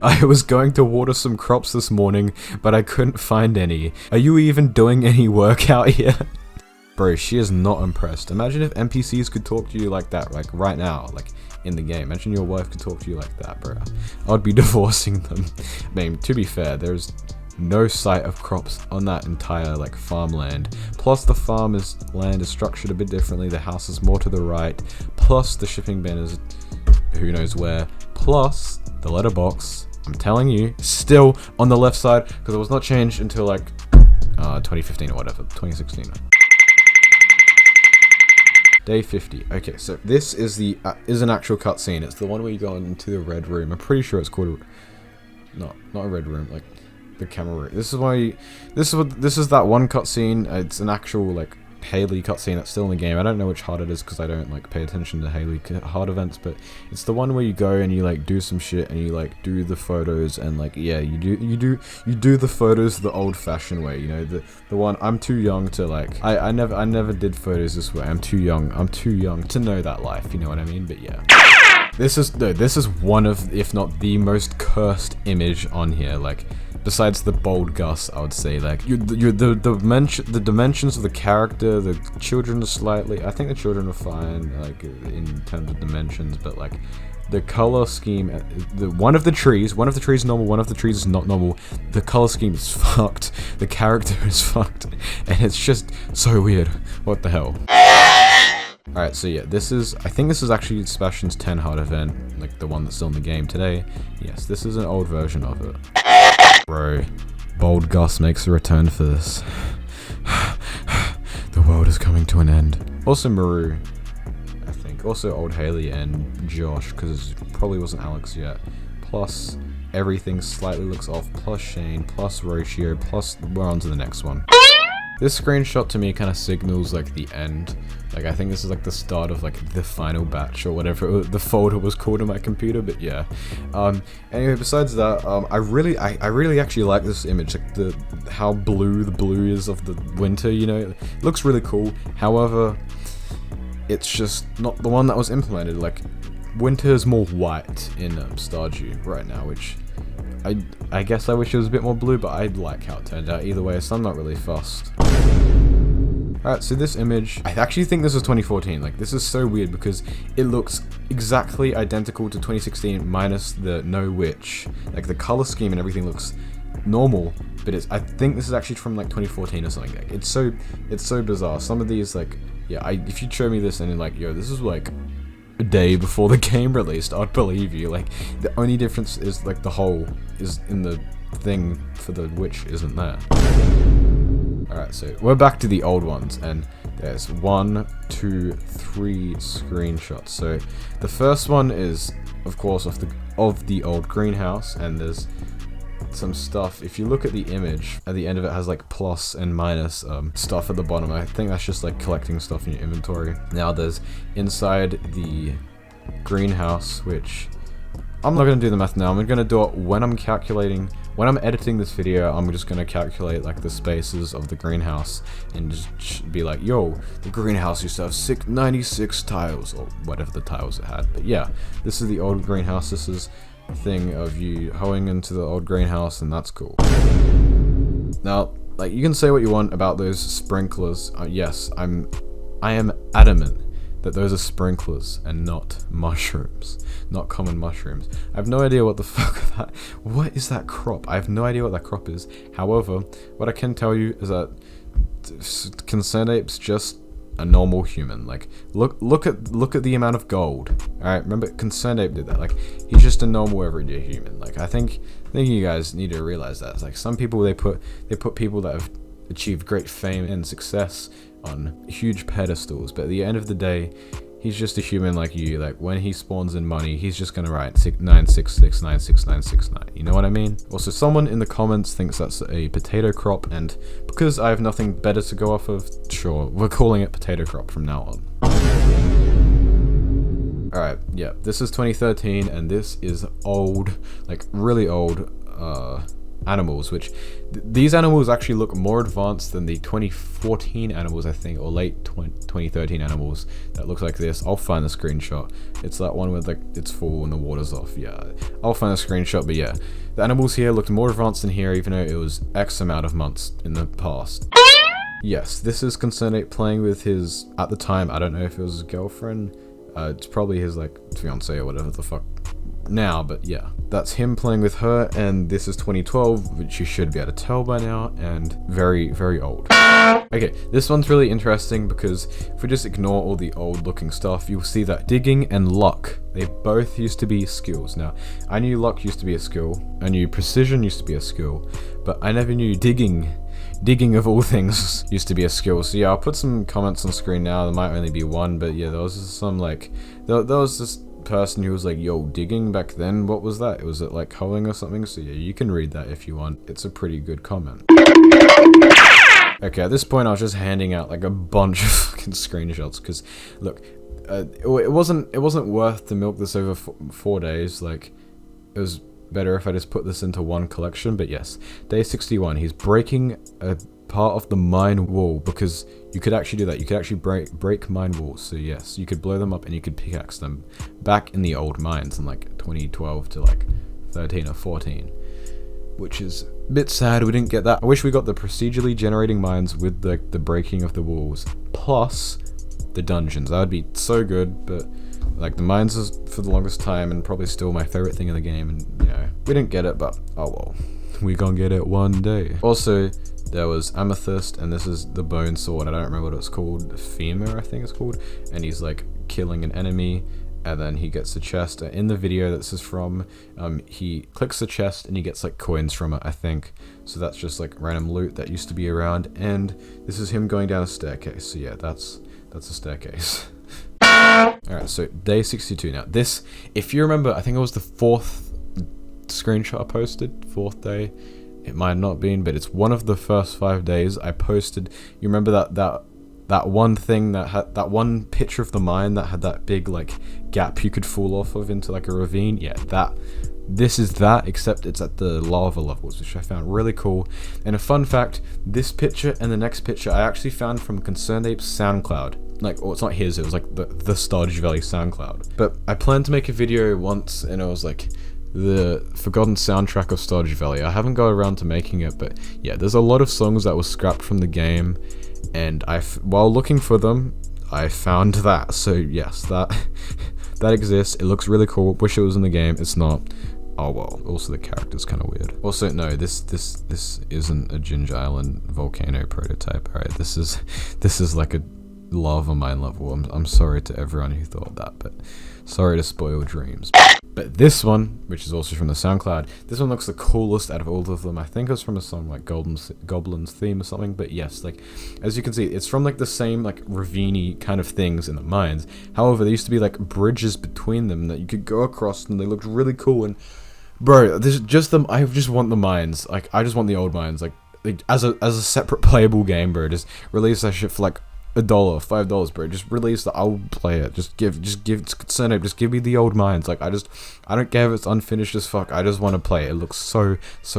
I was going to water some crops this morning, but I couldn't find any. Are you even doing any work out here? Bro, she is not impressed. Imagine if NPCs could talk to you like that, like right now, like in the game. Imagine your wife could talk to you like that, bro. I'd be divorcing them. I mean, to be fair, there's no sight of crops on that entire like farmland. Plus the land is structured a bit differently. The house is more to the right. Plus the shipping bin is who knows where. Plus the letterbox, I'm telling you, still on the left side because it was not changed until like 2015 or whatever, 2016. Day 50. Okay, so this is the is an actual cutscene. It's the one where you go into the red room. I'm pretty sure it's called not a red room, like the camera room. This is that one cutscene. It's an actual like Haley cutscene that's still in the game. I don't know which HUD it is because I don't like pay attention to Haley HUD events, but it's the one where you go and you like do some shit and you like do the photos and like yeah, you do the photos the old-fashioned way, you know, the one. I'm too young to like I never did photos this way. I'm too young to know that life, you know what I mean? But yeah. This is one of, if not the most cursed image on here, like, besides the bold Gus, I would say, like, the dimensions of the character, the children are slightly, I think the children are fine, like, in terms of dimensions, but, like, the color scheme, one of the trees is normal, one of the trees is not normal, the color scheme is fucked, the character is fucked, and it's just so weird. What the hell? Alright, so yeah, I think this is actually Sebastian's 10 HUD event, like the one that's still in the game today. Yes, this is an old version of it. Bro, bold Gus makes a return for this. The world is coming to an end. Also Maru, I think. Also old Haley and Josh, because it probably wasn't Alex yet. Plus, everything slightly looks off, plus Shane, plus Rocio, plus we're on to the next one. This screenshot to me kind of signals like the end. Like I think this is like the start of like the final batch or whatever the folder was called on my computer, but yeah. Anyway, besides that, I really actually like this image, like how blue the blue is of the winter, you know. It looks really cool. However, it's just not the one that was implemented. Like winter is more white in Stardew right now, which I guess I wish it was a bit more blue, but I like how it turned out either way, so I'm not really fussed. Alright, so this image, I actually think this is 2014. Like, this is so weird because it looks exactly identical to 2016 minus the no witch. Like, the color scheme and everything looks normal, but I think this is actually from like 2014 or something. Like, it's so bizarre. Some of these, like, yeah, if you show me this and you're like, yo, this is like a day before the game released, I'd believe you. Like, the only difference is like the hole is in the thing for the witch isn't there. Alright, so we're back to the old ones, and there's 1, 2, 3 screenshots. So the first one is of course of the old greenhouse, and there's some stuff. If you look at the image, at the end of it has like plus and minus stuff at the bottom. I think that's just like collecting stuff in your inventory. Now there's inside the greenhouse, which I'm not going to do the math now. I'm going to do it when I'm editing this video. I'm just going to calculate like the spaces of the greenhouse and just be like, yo, the greenhouse used to have 96 tiles, or whatever the tiles it had. But yeah, this is the old greenhouse. This is thing of you hoeing into the old greenhouse, and that's cool. Now, like, you can say what you want about those sprinklers. Yes, I am adamant that those are sprinklers and not mushrooms, not common mushrooms. I have no idea what the fuck what is that crop? I have no idea what that crop is. However, what I can tell you is that ConcernedApe's just a normal human. Like, look at the amount of gold. Alright, remember ConcernedApe did that. Like, he's just a normal everyday human. Like, I think you guys need to realize that. It's like some people they put people that have achieved great fame and success on huge pedestals, but at the end of the day, he's just a human like you. Like, when he spawns in money, he's just gonna write 966 96969. You know what I mean? Also, someone in the comments thinks that's a potato crop, and because I have nothing better to go off of, sure, we're calling it potato crop from now on. Alright, yeah, this is 2013, and this is old, like really old animals, which these animals actually look more advanced than the 2014 animals, I think, or late 2013 animals that looks like this. I'll find the screenshot. It's that one where like it's full and the water's off. Yeah, I'll find the screenshot. But yeah, the animals here looked more advanced than here, even though it was X amount of months in the past. yes, this is ConcernedApe playing with his, at the time, I don't know if it was his girlfriend, it's probably his, like, fiance or whatever the fuck now, but yeah. That's him playing with her, and this is 2012, which you should be able to tell by now, and very, very old. Okay, this one's really interesting because if we just ignore all the old looking stuff, you'll see that digging and luck, they both used to be skills. Now, I knew luck used to be a skill, I knew precision used to be a skill, but I never knew digging of all things used to be a skill. So yeah, I'll put some comments on screen now. There might only be one, but yeah, there was some like, there was this person who was like, yo, digging back then, what was that? Was it like hoeing or something? So yeah, you can read that if you want. It's a pretty good comment. Okay, at this point I was just handing out like a bunch of fucking screenshots because look, it wasn't worth to milk this over 4 days. Like, it was better if I just put this into one collection. But yes, day 61, he's breaking a part of the mine wall, because you could actually do that. You could actually break mine walls. So yes, you could blow them up and you could pickaxe them back in the old mines in like 2012 to like 13 or 14, which is a bit sad we didn't get that. I wish we got the procedurally generating mines with the breaking of the walls plus the dungeons. That would be so good. But like, the mines is for the longest time and probably still my favorite thing in the game, and you know, we didn't get it, but oh well, we gonna get it one day. Also, there was Amethyst, and this is the bone sword. I don't remember what it's called, Femur I think it's called, and he's like killing an enemy, and then he gets a chest. In the video that this is from, he clicks the chest and he gets like coins from it, I think. So that's just like random loot that used to be around, and this is him going down a staircase. So yeah, that's a staircase. Alright, so day 62 now. This, if you remember, I think it was the 4th screenshot I posted, 4th day. It might not have been, but it's one of the first 5 days I posted. You remember that one thing that had that one picture of the mine that had that big like gap you could fall off of into like a ravine? Yeah, this is that, except it's at the lava levels, which I found really cool. And a fun fact, this picture and the next picture I actually found from ConcernedApe's SoundCloud. Like, well, it's not his, it was like the Stardew Valley SoundCloud. But I planned to make a video once, and it was like the forgotten soundtrack of Stardew Valley. I haven't got around to making it, but yeah, there's a lot of songs that were scrapped from the game, and while looking for them, I found that. So yes, that exists. It looks really cool. Wish it was in the game. It's not. Oh well. Also, the character's kind of weird. Also, no, this isn't a Ginger Island volcano prototype. Alright, this is like a lava mine level. I'm sorry to everyone who thought that, but sorry to spoil dreams. But this one, which is also from the SoundCloud, this one looks the coolest out of all of them. I think it's from a song like Goblin's Theme or something, but yes, like, as you can see, it's from like the same like ravine-y kind of things in the mines. However, there used to be like bridges between them that you could go across, and they looked really cool. And bro, this is just them. I just want the mines. Like, I just want the old mines. Like as a separate playable game, bro. Just release that shit for like $1, $5, bro. Just release that. I'll play it. Just give ConcernedApe. Just give me the old mines. Like, I don't care if it's unfinished as fuck. I just want to play it. It looks so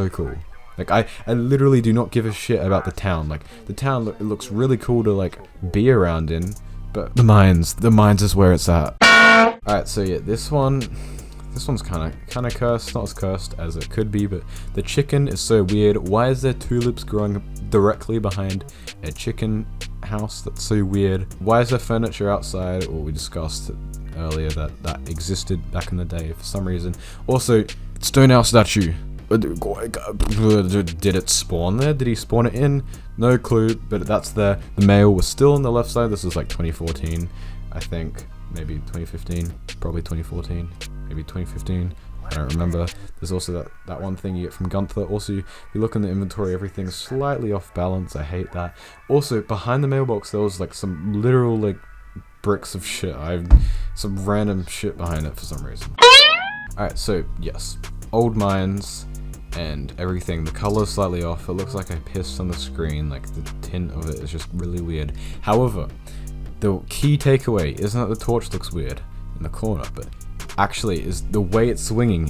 cool. Like, I literally do not give a shit about the town. Like, the town, it looks really cool to like be around in, but the mines is where it's at. Alright, so yeah, this one's kind of cursed. Not as cursed as it could be, but the chicken is so weird. Why is there tulips growing directly behind a chicken house? That's so weird. Why is there furniture outside? Well, we discussed earlier that existed back in the day for some reason. Also, stone owl statue. Did it spawn there? Did he spawn it in? No clue, but that's there. The mail was still on the left side. This was like 2014, I think. Maybe 2015, probably 2014, maybe 2015, I don't remember. There's also that one thing you get from Gunther. Also, you look in the inventory, everything's slightly off balance. I hate that. Also, behind the mailbox, there was like some literal like bricks of shit. Some random shit behind it for some reason. Alright, so yes, old mines and everything. The color's slightly off. It looks like I pissed on the screen. Like, the tint of it is just really weird. However, the key takeaway isn't that the torch looks weird in the corner, but actually is the way it's swinging.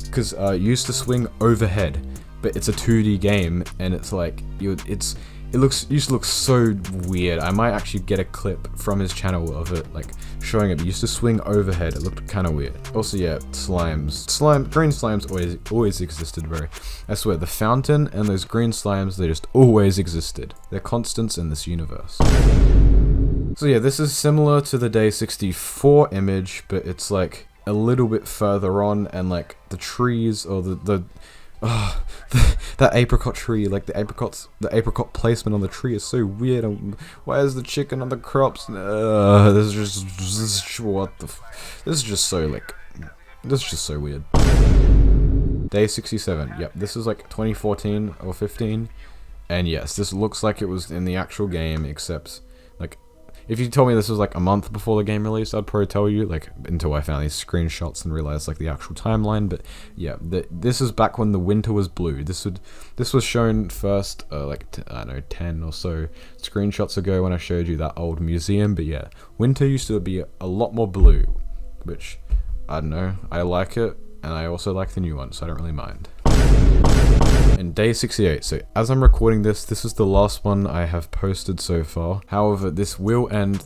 Because used to swing overhead, but it's a 2D game, and it's like it's It used to look so weird. I might actually get a clip from his channel of it, like, showing it. It used to swing overhead. It looked kind of weird. Also, yeah, slimes. Green slimes always existed, bro. I swear, the fountain and those green slimes, they just always existed. They're constants in this universe. So yeah, this is similar to the day 64 image, but it's like a little bit further on, and like the trees or that apricot tree, like the apricot placement on the tree is so weird. Why is the chicken on the crops? This is just so weird. Day 67. Yep, this is like 2014 or 15, and yes, this looks like it was in the actual game, except like, if you told me this was like a month before the game released, I'd probably tell you, like, until I found these screenshots and realized like the actual timeline. But yeah, this is back when the winter was blue. This was shown first, like, I don't know, 10 or so screenshots ago when I showed you that old museum. But yeah, winter used to be a lot more blue, which, I don't know, I like it, and I also like the new one, so I don't really mind. And day 68, so as I'm recording this is the last one I have posted so far. However, this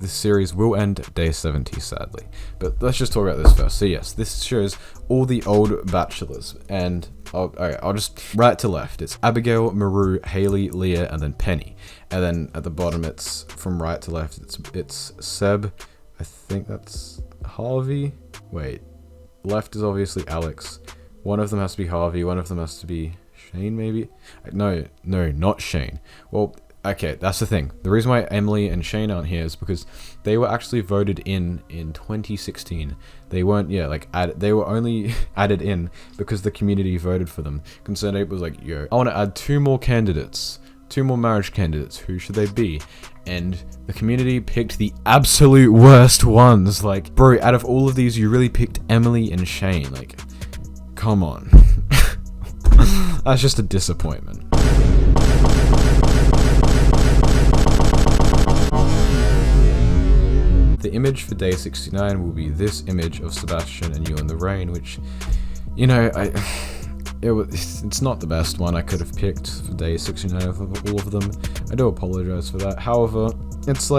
series will end day 70, sadly. But let's just talk about this first. So yes, this shows all the old bachelors, and I'll just right to left. It's Abigail, Maru, Haley, Leah, and then Penny. And then at the bottom, it's from right to left. It's Seb. I think that's Harvey. Wait, left is obviously Alex. One of them has to be Harvey. One of them has to be Shane, maybe? No, not Shane. Well, okay, that's the thing. The reason why Emily and Shane aren't here is because they were actually voted in 2016. They weren't, they were only added in because the community voted for them. ConcernedApe was like, yo, I want to add 2 more candidates. 2 more marriage candidates. Who should they be? And the community picked the absolute worst ones. Like, bro, out of all of these, you really picked Emily and Shane. Like, come on. That's just a disappointment. The image for day 69 will be this image of Sebastian and you in the rain, which, you know, it's not the best one I could have picked for day 69 of all of them. I do apologize for that. However, it's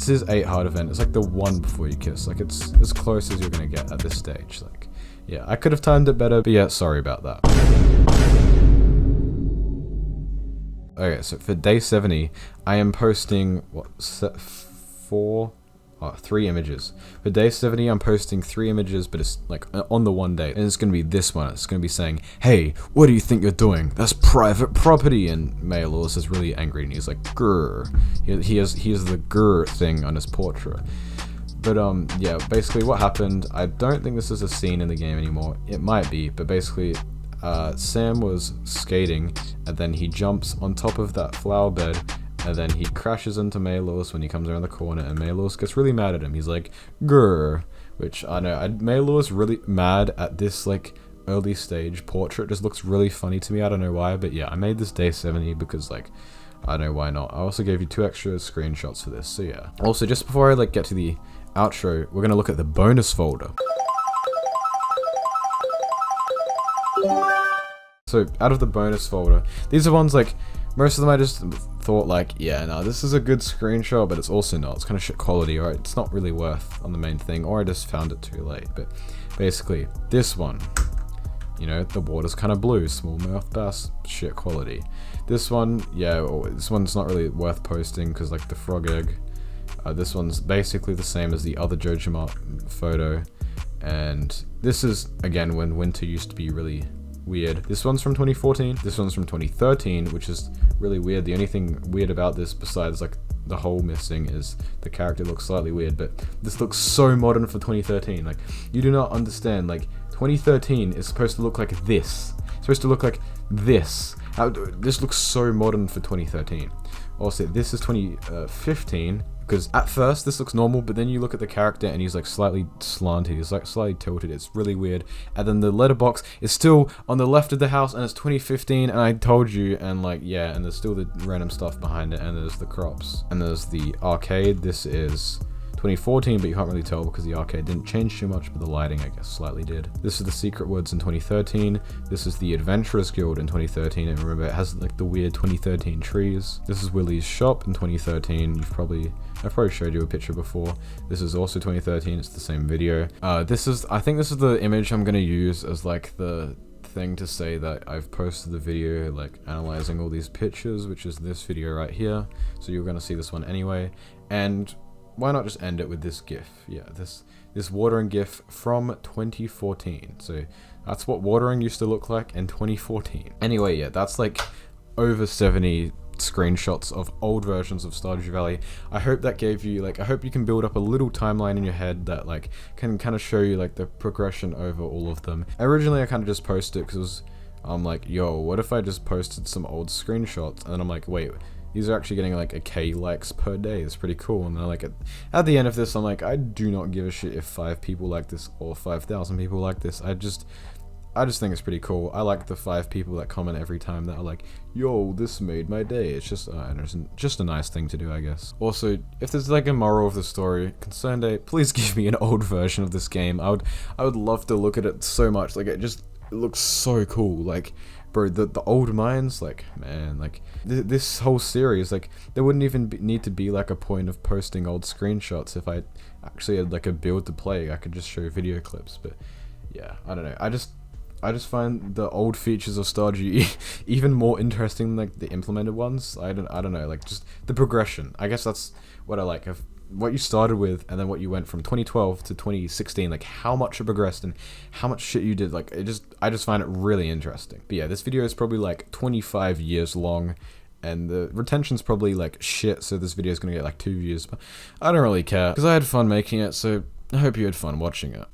his 8 heart event. It's like the one before you kiss. Like, it's as close as you're gonna get at this stage. Like, yeah, I could have timed it better, but yeah, sorry about that. Okay, so for day 70, I am posting, 3 images. For day 70, I'm posting 3 images, but it's like on the one day. And it's going to be this one. It's going to be saying, hey, what do you think you're doing? That's private property. And Maylors is really angry, and he's like, grr. He has the grr thing on his portrait. But yeah, basically what happened, I don't think this is a scene in the game anymore. It might be, but basically Sam was skating, and then he jumps on top of that flower bed, and then he crashes into Maylors when he comes around the corner, and Maylors gets really mad at him. He's like, grr, which I know, Maylors really mad at this like early stage portrait. Just looks really funny to me. I don't know why, but yeah, I made this day 70 because like, I don't know why not. I also gave you 2 extra screenshots for this, so yeah. Also, just before I like get to the outro, we're gonna look at the bonus folder. So out of the bonus folder, these are ones like, most of them I just thought like, yeah, no, this is a good screenshot, but it's also not. It's kind of shit quality, or it's not really worth on the main thing, or I just found it too late. But basically, this one, you know, the water's kind of blue, smallmouth bass, shit quality. This one, yeah, this one's not really worth posting because like the frog egg. This one's basically the same as the other Jojima photo, and this is again when winter used to be really weird. This one's from 2014. This one's from 2013, which is really weird. The only thing weird about this, besides like the hole missing, is the character looks slightly weird. But this looks so modern for 2013. Like, you do not understand. Like, 2013 is supposed to look like this. It's supposed to look like this. This looks so modern for 2013. Also, this is 2015. Because at first this looks normal, but then you look at the character and he's like slightly slanted, he's like slightly tilted, it's really weird. And then the letterbox is still on the left of the house, and it's 2015, and I told you, and like, yeah, and there's still the random stuff behind it, and there's the crops. And there's the arcade, this is 2014, but you can't really tell because the arcade didn't change too much, but the lighting, I guess, slightly did. This is the Secret Woods in 2013. This is the Adventurers Guild in 2013, and remember, it has like the weird 2013 trees. This is Willie's shop in 2013. I've probably showed you a picture before. This is also 2013. It's the same video. I think this is the image I'm gonna use as like the thing to say that I've posted the video like analyzing all these pictures, which is this video right here. So you're gonna see this one anyway. And why not just end it with this GIF? Yeah, this watering GIF from 2014. So that's what watering used to look like in 2014. Anyway, yeah, that's like over 70 screenshots of old versions of Stardew Valley. I hope that gave you like, I hope you can build up a little timeline in your head that like can kind of show you like the progression over all of them. Originally I kind of just posted it because I'm like, yo, what if I just posted some old screenshots? And then I'm like, wait, these are actually getting like a K likes per day. It's pretty cool. And then like at the end of this, I'm like, I do not give a shit if 5 people like this or 5,000 people like this. I just think it's pretty cool. I like the 5 people that comment every time that are like, yo, this made my day. It's just just a nice thing to do, I guess. Also, if there's like a moral of the story, ConcernedApe, please give me an old version of this game. I would love to look at it so much. Like it looks so cool. Like, bro, the old mines, like, man, like this whole series, like there wouldn't even need to be like a point of posting old screenshots if I actually had like a build to play. I could just show video clips. But yeah, I don't know. I just find the old features of Stardew even more interesting than like the implemented ones. I don't know, like just the progression. I guess that's what I like, of what you started with and then what you went from 2012 to 2016, like how much it progressed and how much shit you did. Like I just find it really interesting. But yeah, this video is probably like 25 years long and the retention's probably like shit, so this video is gonna get like 2 views, but I don't really care because I had fun making it, so I hope you had fun watching it.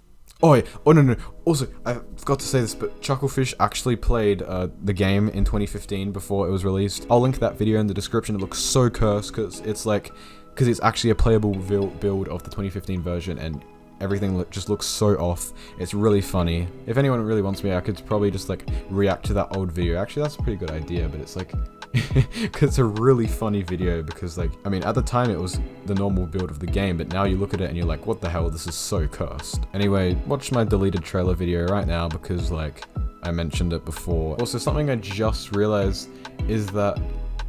Oh yeah, oh no, also, I forgot to say this, but Chucklefish actually played the game in 2015 before it was released. I'll link that video in the description. It looks so cursed because it's actually a playable build of the 2015 version and everything just looks so off. It's really funny. If anyone really wants me, I could probably just like react to that old video. Actually, that's a pretty good idea, but it's like, because it's a really funny video because like, I mean, at the time it was the normal build of the game, but now you look at it and you're like, what the hell, this is so cursed. Anyway, watch my deleted trailer video right now because like, I mentioned it before. Also, something I just realized is that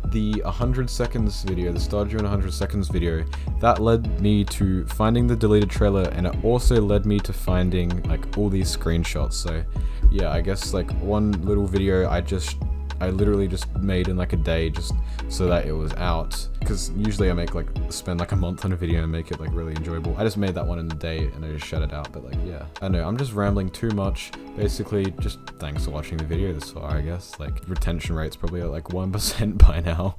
the 100 seconds video, the Stardew in 100 seconds video, that led me to finding the deleted trailer, and it also led me to finding like all these screenshots. So yeah, I guess like one little video I literally just made in like a day just so that it was out, because usually I spend like a month on a video and make it like really enjoyable. I just made that one in a day and I just shut it out. But like, yeah, I know I'm just rambling too much. Basically, just thanks for watching the video this far. I guess like retention rate's probably at like 1% by now.